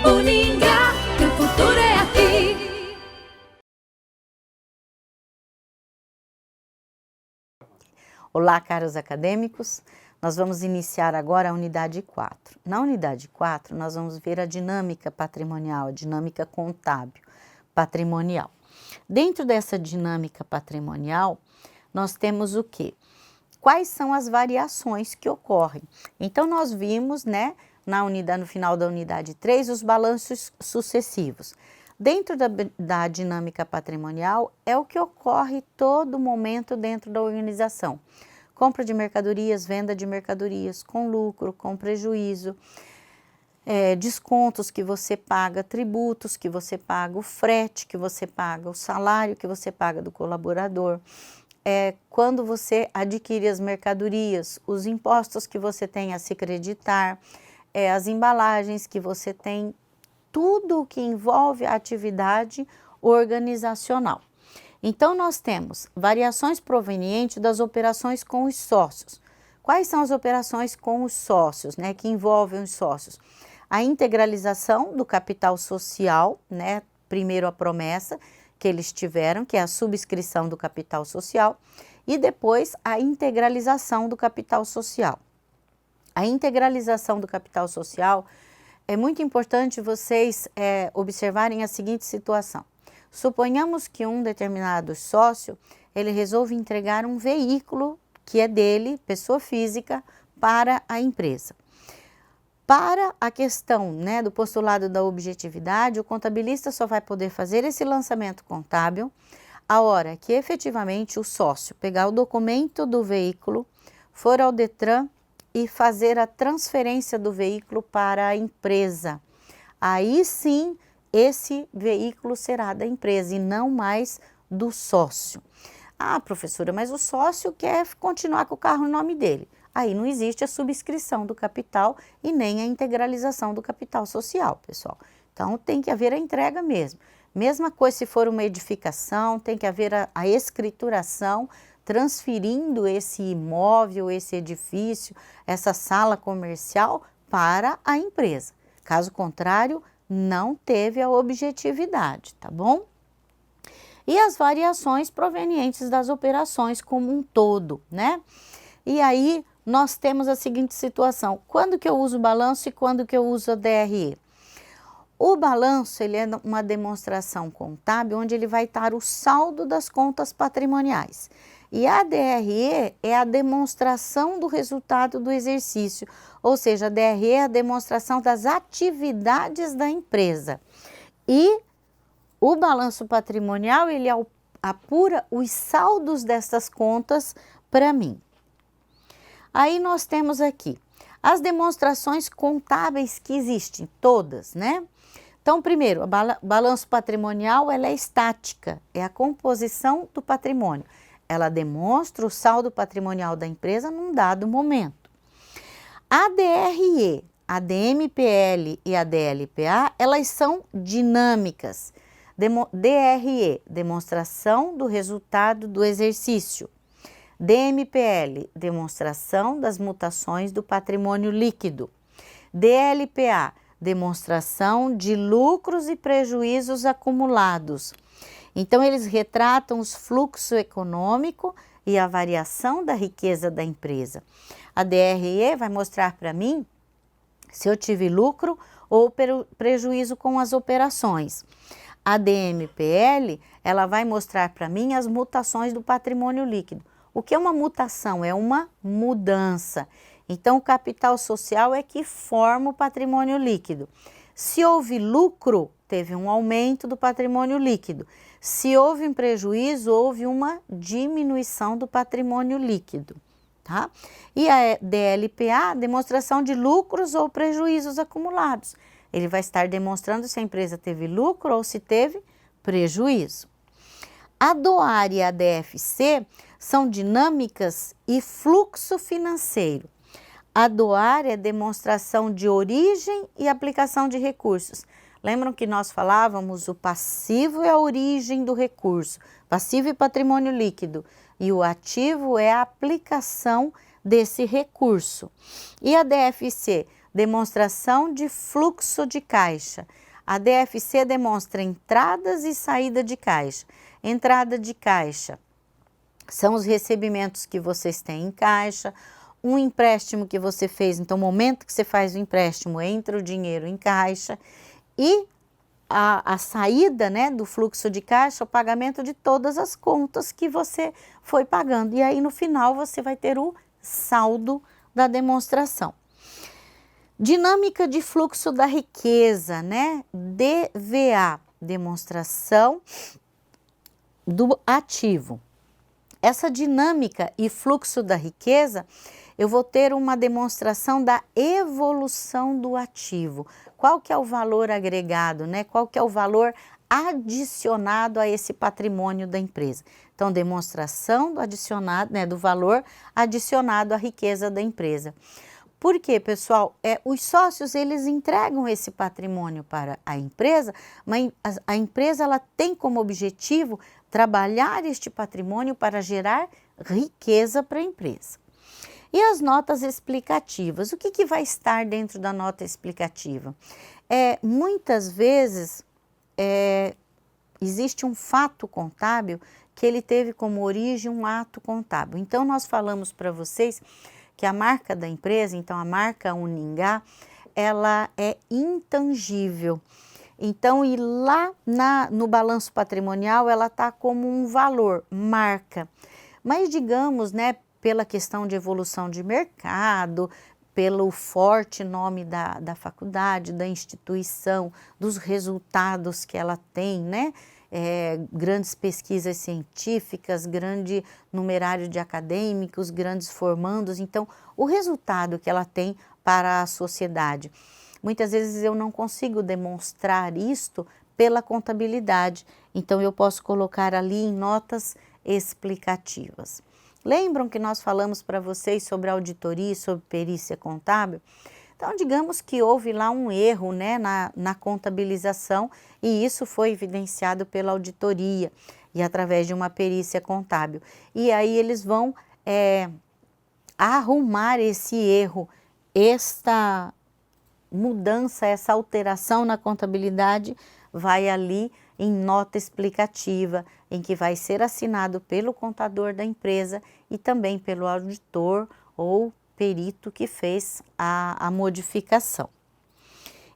Uningá, que o futuro é aqui. Olá, caros acadêmicos. Nós vamos iniciar agora a unidade 4. Na unidade 4, nós vamos ver a dinâmica patrimonial, a dinâmica contábil patrimonial. Dentro dessa dinâmica patrimonial, nós temos o quê? Quais são as variações que ocorrem? Então, nós vimos, né, no final da unidade 3, os balanços sucessivos. Dentro da dinâmica patrimonial, é o que ocorre todo momento dentro da organização. Compra de mercadorias, venda de mercadorias, com lucro, com prejuízo, descontos que você paga, tributos que você paga, o frete que você paga, o salário que você paga do colaborador, quando você adquire as mercadorias, os impostos que você tem a se creditar, as embalagens que você tem, tudo o que envolve a atividade organizacional. Então, nós temos variações provenientes das operações com os sócios. Quais são as operações com os sócios, né, que envolvem os sócios? A integralização do capital social, né, primeiro a promessa que eles tiveram, que é a subscrição do capital social, e depois a integralização do capital social. A integralização do capital social é muito importante vocês observarem a seguinte situação. Suponhamos que um determinado sócio, ele resolve entregar um veículo que é dele, pessoa física, para a empresa. Para a questão, né, do postulado da objetividade, o contabilista só vai poder fazer esse lançamento contábil a hora que efetivamente o sócio pegar o documento do veículo, for ao Detran e fazer a transferência do veículo para a empresa. Aí sim, esse veículo será da empresa e não mais do sócio. Ah, professora, mas o sócio quer continuar com o carro no nome dele. Aí não existe a subscrição do capital e nem a integralização do capital social, pessoal. Então tem que haver a entrega mesmo. Mesma coisa se for uma edificação, tem que haver a escrituração, transferindo esse imóvel, esse edifício, essa sala comercial para a empresa. Caso contrário, não teve a objetividade, tá bom? E as variações provenientes das operações como um todo, né? E aí nós temos a seguinte situação: quando que eu uso o balanço e quando que eu uso a DRE? O balanço, ele é uma demonstração contábil onde ele vai estar o saldo das contas patrimoniais. E a DRE é a demonstração do resultado do exercício, ou seja, a DRE é a demonstração das atividades da empresa. E o balanço patrimonial, ele apura os saldos dessas contas para mim. Aí nós temos aqui as demonstrações contábeis que existem, todas, né? Então, primeiro, o balanço patrimonial, ela é estática, é a composição do patrimônio. Ela demonstra o saldo patrimonial da empresa num dado momento. A DRE, a DMPL e a DLPA, elas são dinâmicas. DRE, demonstração do resultado do exercício. DMPL, demonstração das mutações do patrimônio líquido. DLPA, demonstração de lucros e prejuízos acumulados. Então, eles retratam os fluxos econômicos e a variação da riqueza da empresa. A DRE vai mostrar para mim se eu tive lucro ou prejuízo com as operações. A DMPL, ela vai mostrar para mim as mutações do patrimônio líquido. O que é uma mutação? É uma mudança. Então, o capital social é que forma o patrimônio líquido. Se houve lucro, teve um aumento do patrimônio líquido. Se houve um prejuízo, houve uma diminuição do patrimônio líquido, tá? E a DLPA, demonstração de lucros ou prejuízos acumulados. Ele vai estar demonstrando se a empresa teve lucro ou se teve prejuízo. A DOAR e a DFC são dinâmicas e fluxo financeiro. A DOAR é demonstração de origem e aplicação de recursos. Lembram que nós falávamos o passivo é a origem do recurso, passivo e patrimônio líquido, e o ativo é a aplicação desse recurso. E a DFC, demonstração de fluxo de caixa. A DFC demonstra entradas e saída de caixa. Entrada de caixa são os recebimentos que vocês têm em caixa, um empréstimo que você fez, então, no momento que você faz o empréstimo, entra o dinheiro em caixa, e a saída, né, do fluxo de caixa, o pagamento de todas as contas que você foi pagando. E aí, no final, você vai ter o saldo da demonstração. Dinâmica de fluxo da riqueza, né? DVA, demonstração do ativo. Essa dinâmica e fluxo da riqueza, eu vou ter uma demonstração da evolução do ativo. Qual que é o valor agregado, né? Qual que é o valor adicionado a esse patrimônio da empresa? Então, demonstração do adicionado, né, do valor adicionado à riqueza da empresa. Por quê, pessoal? Os sócios, eles entregam esse patrimônio para a empresa, mas a empresa ela tem como objetivo trabalhar este patrimônio para gerar riqueza para a empresa. E as notas explicativas? O que vai estar dentro da nota explicativa? Muitas vezes existe um fato contábil que ele teve como origem um ato contábil. Então, nós falamos para vocês que a marca da empresa, então a marca Uningá, ela é intangível. Então, e lá no balanço patrimonial, ela está como um valor, marca. Mas digamos, né, pela questão de evolução de mercado, pelo forte nome da faculdade, da instituição, dos resultados que ela tem, né? Grandes pesquisas científicas, grande numerário de acadêmicos, grandes formandos. Então, o resultado que ela tem para a sociedade. Muitas vezes eu não consigo demonstrar isto pela contabilidade, então eu posso colocar ali em notas explicativas. Lembram que nós falamos para vocês sobre auditoria e sobre perícia contábil? Então, digamos que houve lá um erro, né, na contabilização, e isso foi evidenciado pela auditoria e através de uma perícia contábil. E aí eles vão arrumar esse erro, esta mudança, essa alteração na contabilidade vai ali em nota explicativa, em que vai ser assinado pelo contador da empresa e também pelo auditor ou perito que fez a modificação.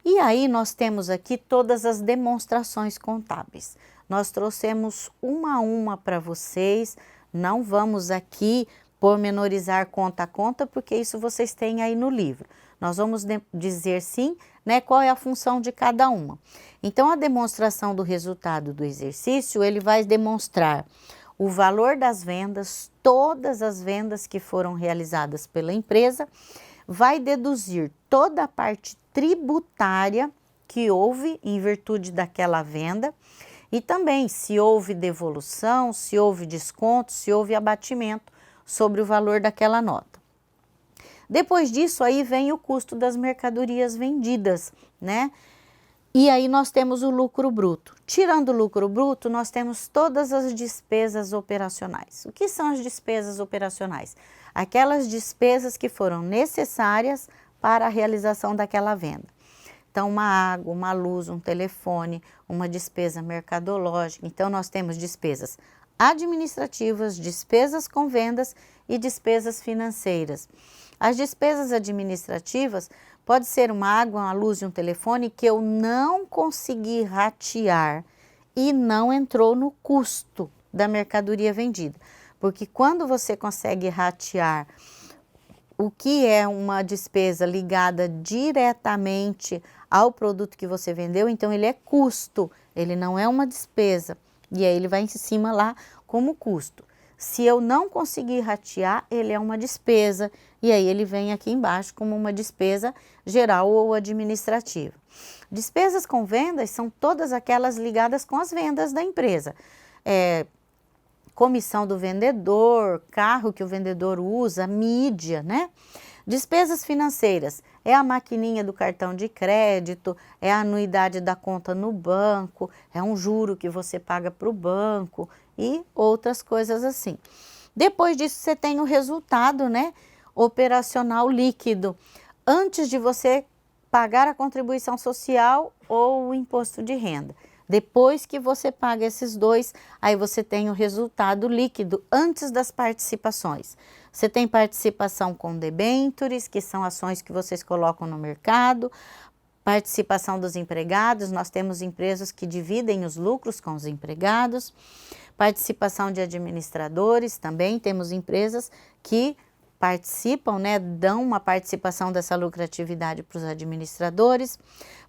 E aí nós temos aqui todas as demonstrações contábeis. Nós trouxemos uma a uma para vocês, não vamos aqui pormenorizar conta a conta, porque isso vocês têm aí no livro. Nós vamos dizer sim, né, qual é a função de cada uma. Então, a demonstração do resultado do exercício, ele vai demonstrar o valor das vendas, todas as vendas que foram realizadas pela empresa, vai deduzir toda a parte tributária que houve em virtude daquela venda e também se houve devolução, se houve desconto, se houve abatimento sobre o valor daquela nota. Depois disso, aí vem o custo das mercadorias vendidas, né? E aí nós temos o lucro bruto. Tirando o lucro bruto, nós temos todas as despesas operacionais. O que são as despesas operacionais? Aquelas despesas que foram necessárias para a realização daquela venda. Então, uma água, uma luz, um telefone, uma despesa mercadológica. Então, nós temos despesas administrativas, despesas com vendas e despesas financeiras. As despesas administrativas pode ser uma água, uma luz e um telefone que eu não consegui ratear e não entrou no custo da mercadoria vendida. Porque quando você consegue ratear o que é uma despesa ligada diretamente ao produto que você vendeu, então ele é custo, ele não é uma despesa. E aí ele vai em cima lá como custo. Se eu não conseguir ratear, ele é uma despesa, e aí ele vem aqui embaixo como uma despesa geral ou administrativa. Despesas com vendas são todas aquelas ligadas com as vendas da empresa. Comissão do vendedor, carro que o vendedor usa, mídia, né? Despesas financeiras é a maquininha do cartão de crédito, é a anuidade da conta no banco, é um juro que você paga para o banco e outras coisas assim. Depois disso você tem o resultado, né, operacional líquido. antes de você pagar a contribuição social ou o imposto de renda. Depois que você paga esses dois, aí você tem o resultado líquido antes das participações. Você tem participação com debêntures, que são ações que vocês colocam no mercado, participação dos empregados, nós temos empresas que dividem os lucros com os empregados, participação de administradores, também temos empresas que participam, né, dão uma participação dessa lucratividade para os administradores,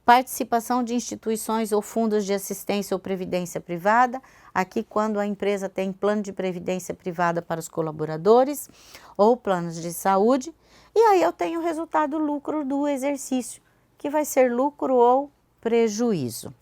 participação de instituições ou fundos de assistência ou previdência privada, aqui quando a empresa tem plano de previdência privada para os colaboradores ou planos de saúde, e aí eu tenho o resultado lucro do exercício, que vai ser lucro ou prejuízo.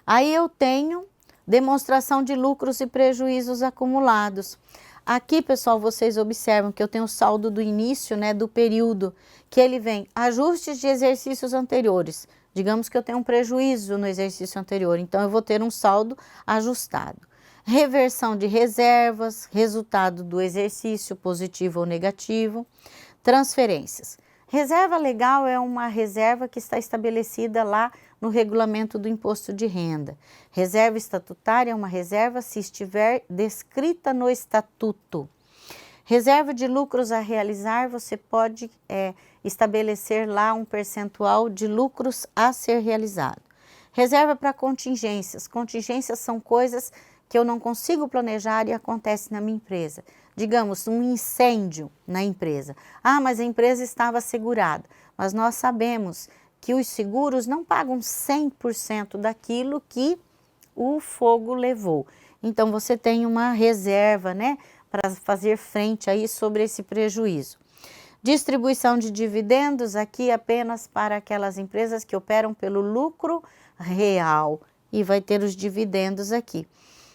Aí eu tenho demonstração de lucros e prejuízos acumulados. Aqui, pessoal, vocês observam que eu tenho o saldo do início, né, do período, que ele vem ajustes de exercícios anteriores. Digamos que eu tenho um prejuízo no exercício anterior, então eu vou ter um saldo ajustado. Reversão de reservas, resultado do exercício positivo ou negativo. Transferências. Reserva legal é uma reserva que está estabelecida lá no regulamento do imposto de renda. Reserva estatutária é uma reserva se estiver descrita no estatuto. Reserva de lucros a realizar, você pode estabelecer lá um percentual de lucros a ser realizado. Reserva para contingências. Contingências são coisas que eu não consigo planejar e acontece na minha empresa. Digamos, um incêndio na empresa. Ah, mas a empresa estava segurada. Mas nós sabemos que os seguros não pagam 100% daquilo que o fogo levou. Então, você tem uma reserva, né, para fazer frente aí sobre esse prejuízo. Distribuição de dividendos, aqui apenas para aquelas empresas que operam pelo lucro real. E vai ter os dividendos aqui.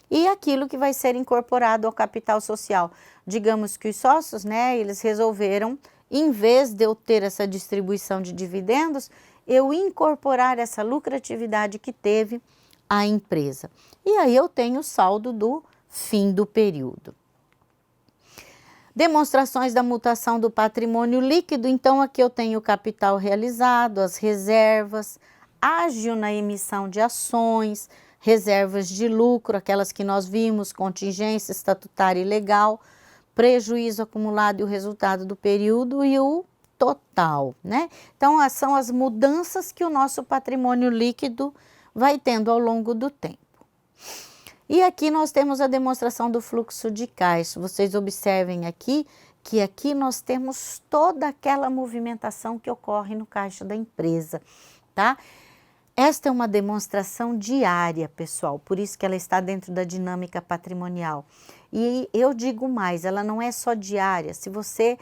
E aquilo que vai ser incorporado ao capital social. Digamos que os sócios, né, eles resolveram, em vez de eu ter essa distribuição de dividendos, eu incorporar essa lucratividade que teve a empresa. E aí eu tenho o saldo do fim do período. Demonstrações da mutação do patrimônio líquido, então aqui eu tenho o capital realizado, as reservas, ágio na emissão de ações, reservas de lucro, aquelas que nós vimos, contingência estatutária e legal, prejuízo acumulado e o resultado do período e o total, né? Então, são as mudanças que o nosso patrimônio líquido vai tendo ao longo do tempo. E aqui nós temos a demonstração do fluxo de caixa. Vocês observem aqui que aqui nós temos toda aquela movimentação que ocorre no caixa da empresa, tá? Esta é uma demonstração diária, pessoal, por isso que ela está dentro da dinâmica patrimonial. E eu digo mais, ela não é só diária. Se você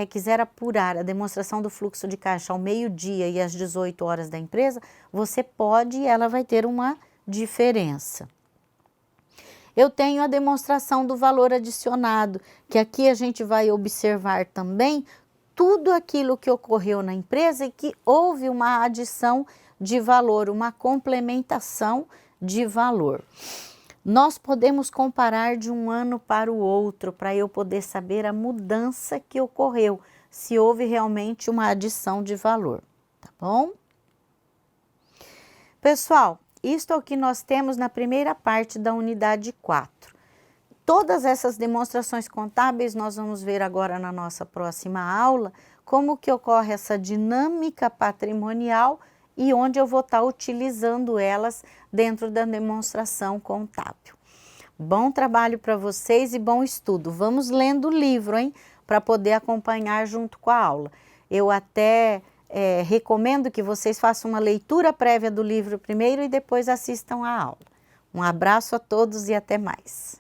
quiser apurar a demonstração do fluxo de caixa ao meio-dia e às 18 horas da empresa, você pode e ela vai ter uma diferença. Eu tenho a demonstração do valor adicionado, que aqui a gente vai observar também tudo aquilo que ocorreu na empresa e que houve uma adição de valor, uma complementação de valor. Nós podemos comparar de um ano para o outro para eu poder saber a mudança que ocorreu, se houve realmente uma adição de valor, tá bom? Pessoal, isto é o que nós temos na primeira parte da unidade 4. Todas essas demonstrações contábeis nós vamos ver agora na nossa próxima aula, como que ocorre essa dinâmica patrimonial e onde eu vou estar utilizando elas dentro da demonstração contábil. Bom trabalho para vocês e bom estudo. Vamos lendo o livro, hein? Para poder acompanhar junto com a aula. Eu até recomendo que vocês façam uma leitura prévia do livro primeiro e depois assistam à aula. Um abraço a todos e até mais.